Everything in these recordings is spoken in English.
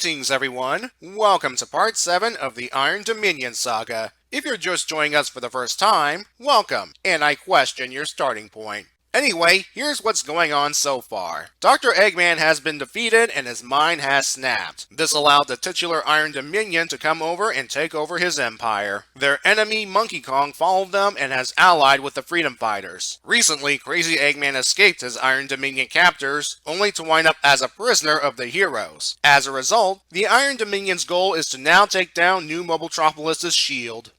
Greetings everyone, welcome to part 7 of the Iron Dominion Saga. If you're just joining us for the first time, welcome, and I question your starting point. Anyway, here's what's going on so far. Dr. Eggman has been defeated and his mind has snapped. This allowed the titular Iron Dominion to come over and take over his empire. Their enemy Monkey Kong followed them and has allied with the Freedom Fighters. Recently, Crazy Eggman escaped his Iron Dominion captors, only to wind up as a prisoner of the heroes. As a result, the Iron Dominion's goal is to now take down New Mobotropolis' shield.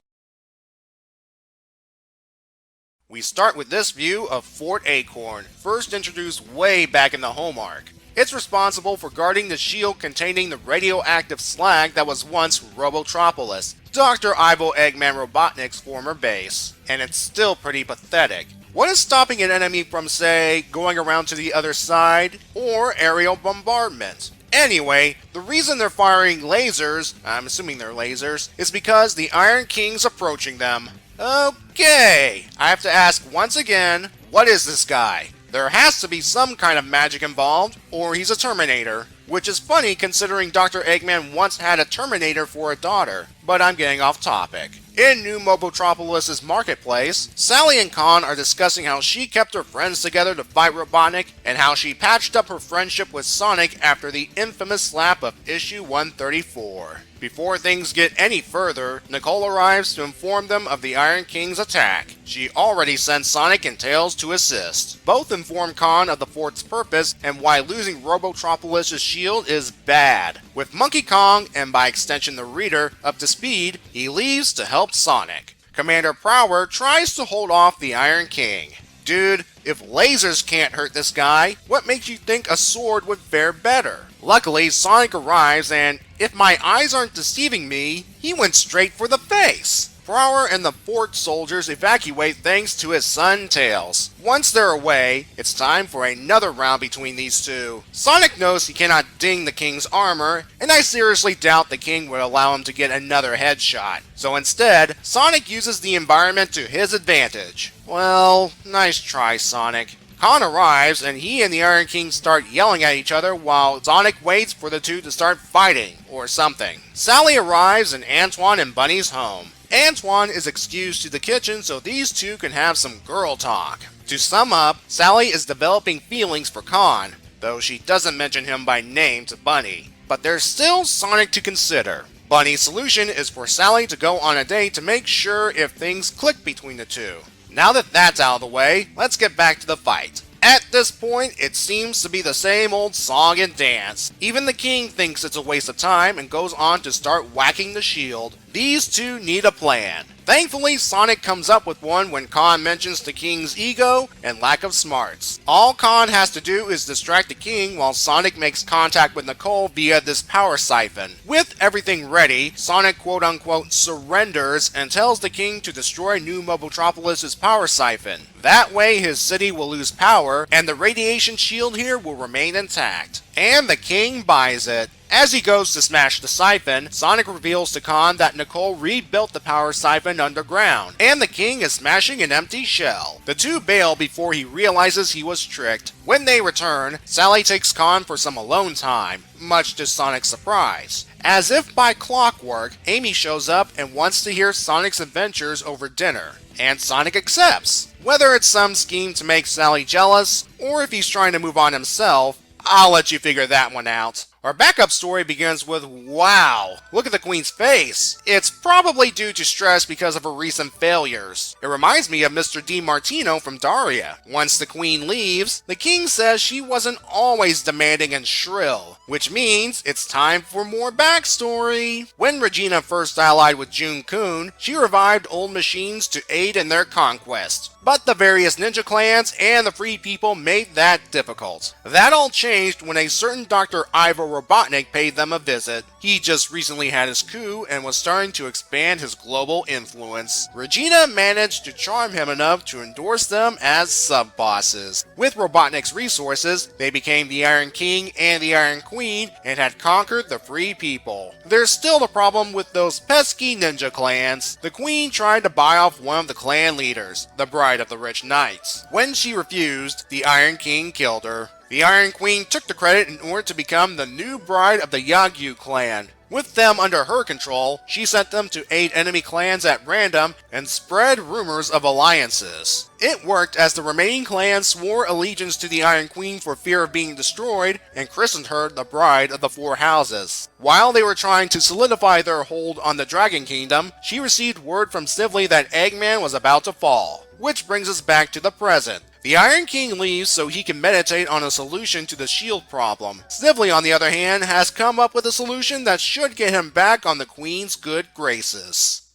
We start with this view of Fort Acorn, first introduced way back in the home arc. It's responsible for guarding the shield containing the radioactive slag that was once Robotropolis, Dr. Ivo Eggman Robotnik's former base. And it's still pretty pathetic. What is stopping an enemy from, say, going around to the other side, or aerial bombardment? Anyway, the reason they're firing lasers, I'm assuming they're lasers, is because the Iron King's approaching them. Okay, I have to ask once again, what is this guy? There has to be some kind of magic involved, or he's a Terminator. Which is funny considering Dr. Eggman once had a Terminator for a daughter, but I'm getting off topic. In New Mobotropolis' marketplace, Sally and Khan are discussing how she kept her friends together to fight Robotnik, and how she patched up her friendship with Sonic after the infamous slap of issue 134. Before things get any further, Nicole arrives to inform them of the Iron King's attack. She already sent Sonic and Tails to assist. Both inform Khan of the fort's purpose and why losing Robotropolis' shield is bad. With Monkey Kong, and by extension the Reader, up to speed, he leaves to help Sonic. Commander Prower tries to hold off the Iron King. Dude, if lasers can't hurt this guy, what makes you think a sword would fare better? Luckily, Sonic arrives and, if my eyes aren't deceiving me, he went straight for the face. Prower and the fort soldiers evacuate thanks to his son Tails. Once they're away, it's time for another round between these two. Sonic knows he cannot ding the King's armor, and I seriously doubt the King would allow him to get another headshot. So instead, Sonic uses the environment to his advantage. Well, nice try, Sonic. Khan arrives, and he and the Iron King start yelling at each other while Sonic waits for the two to start fighting, or something. Sally arrives in Antoine and Bunny's home. Antoine is excused to the kitchen so these two can have some girl talk. To sum up, Sally is developing feelings for Khan, though she doesn't mention him by name to Bunny. But there's still Sonic to consider. Bunny's solution is for Sally to go on a date to make sure if things click between the two. Now that that's out of the way, let's get back to the fight. At this point, it seems to be the same old song and dance. Even the King thinks it's a waste of time and goes on to start whacking the shield. These two need a plan. Thankfully, Sonic comes up with one when Khan mentions the King's ego and lack of smarts. All Khan has to do is distract the King while Sonic makes contact with Nicole via this power siphon. With everything ready, Sonic quote-unquote surrenders and tells the King to destroy New Mobotropolis' power siphon. That way his city will lose power and the radiation shield here will remain intact. And the King buys it. As he goes to smash the siphon, Sonic reveals to Khan that Nicole rebuilt the power siphon underground, and the King is smashing an empty shell. The two bail before he realizes he was tricked. When they return, Sally takes Khan for some alone time, much to Sonic's surprise. As if by clockwork, Amy shows up and wants to hear Sonic's adventures over dinner, and Sonic accepts. Whether it's some scheme to make Sally jealous, or if he's trying to move on himself, I'll let you figure that one out. Our backup story begins with, wow, look at the Queen's face. It's probably due to stress because of her recent failures. It reminds me of Mr. DiMartino from Daria. Once the Queen leaves, the King says she wasn't always demanding and shrill, which means it's time for more backstory. When Regina first allied with Jun-kun, she revived old machines to aid in their conquest. But the various ninja clans and the free people made that difficult. That all changed when a certain Dr. Ivo Robotnik paid them a visit. He just recently had his coup and was starting to expand his global influence. Regina managed to charm him enough to endorse them as sub-bosses. With Robotnik's resources, they became the Iron King and the Iron Queen and had conquered the free people. There's still the problem with those pesky ninja clans. The Queen tried to buy off one of the clan leaders, the Bride of the Rich Knights. When she refused, the Iron King killed her. The Iron Queen took the credit in order to become the new bride of the Yagyu clan. With them under her control, she sent them to aid enemy clans at random and spread rumors of alliances. It worked as the remaining clans swore allegiance to the Iron Queen for fear of being destroyed and christened her the Bride of the Four Houses. While they were trying to solidify their hold on the Dragon Kingdom, she received word from Snively that Eggman was about to fall. Which brings us back to the present. The Iron King leaves so he can meditate on a solution to the shield problem. Snively, on the other hand, has come up with a solution that should get him back on the Queen's good graces.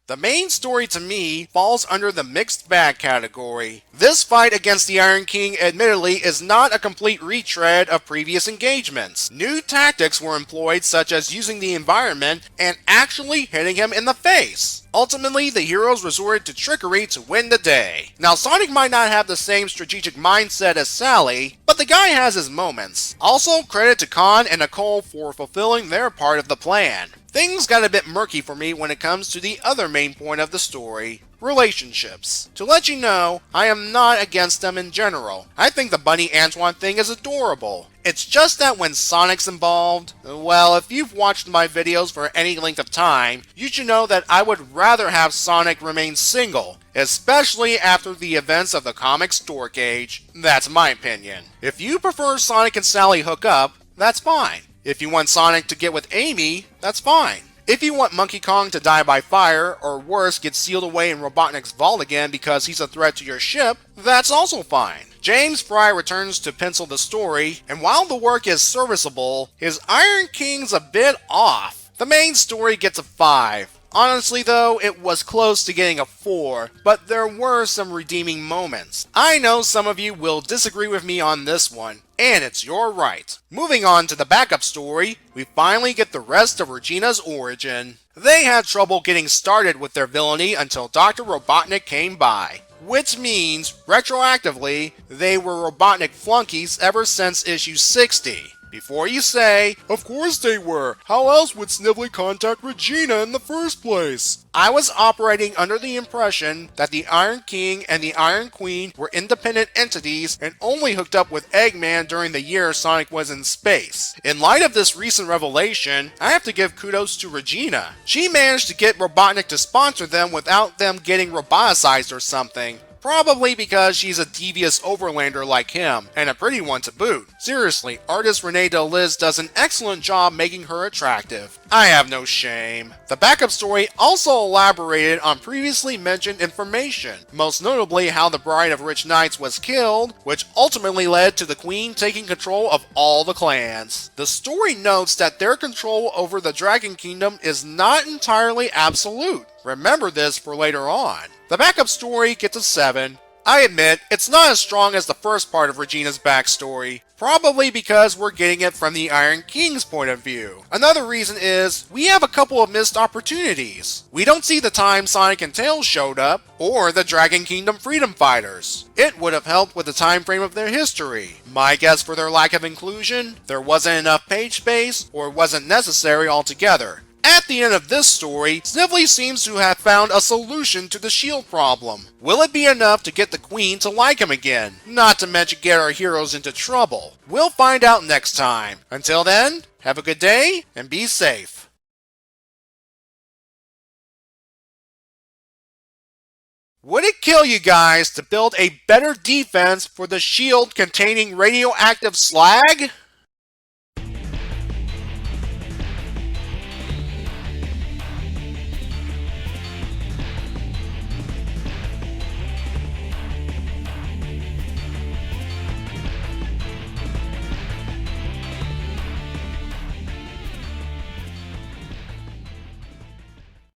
The main story to me falls under the mixed bag category. This fight against the Iron King admittedly is not a complete retread of previous engagements. New tactics were employed, such as using the environment and actually hitting him in the face. Ultimately, the heroes resorted to trickery to win the day. Now, Sonic might not have the same strategic mindset as Sally, but the guy has his moments. Also, credit to Khan and Nicole for fulfilling their part of the plan. Things got a bit murky for me when it comes to the other main point of the story, relationships. To let you know, I am not against them in general. I think the Bunny Antoine thing is adorable. It's just that when Sonic's involved, well, if you've watched my videos for any length of time, you should know that I would rather have Sonic remain single, especially after the events of the comics Dork Age. That's my opinion. If you prefer Sonic and Sally hook up, that's fine. If you want Sonic to get with Amy, that's fine. If you want Monkey Kong to die by fire, or worse, get sealed away in Robotnik's vault again because he's a threat to your ship, that's also fine. James Fry returns to pencil the story, and while the work is serviceable, his Iron King's a bit off. The main story gets a 5. Honestly though, it was close to getting a 4, but there were some redeeming moments. I know some of you will disagree with me on this one, and it's your right. Moving on to the backup story, we finally get the rest of Regina'S origin. They had trouble getting started with their villainy until Dr. Robotnik came by. Which means, retroactively, they were Robotnik flunkies ever since issue 60. Before you say, of course they were, how else would Snively contact Regina in the first place? I was operating under the impression that the Iron King and the Iron Queen were independent entities and only hooked up with Eggman during the year Sonic was in space. In light of this recent revelation, I have to give kudos to Regina. She managed to get Robotnik to sponsor them without them getting roboticized or something. Probably because she's a devious overlander like him, and a pretty one to boot. Seriously, artist Renee DeLiz does an excellent job making her attractive. I have no shame. The backup story also elaborated on previously mentioned information, most notably how the Bride of Rich Knights was killed, which ultimately led to the Queen taking control of all the clans. The story notes that their control over the Dragon Kingdom is not entirely absolute. Remember this for later on. The backup story gets a 7. I admit, it's not as strong as the first part of Regina's backstory, probably because we're getting it from the Iron King's point of view. Another reason is, we have a couple of missed opportunities. We don't see the time Sonic and Tails showed up, or the Dragon Kingdom Freedom Fighters. It would have helped with the time frame of their history. My guess for their lack of inclusion, there wasn't enough page space, or it wasn't necessary altogether. At the end of this story, Snively seems to have found a solution to the shield problem. Will it be enough to get the Queen to like him again? Not to mention get our heroes into trouble. We'll find out next time. Until then, have a good day and be safe. Would it kill you guys to build a better defense for the shield containing radioactive slag?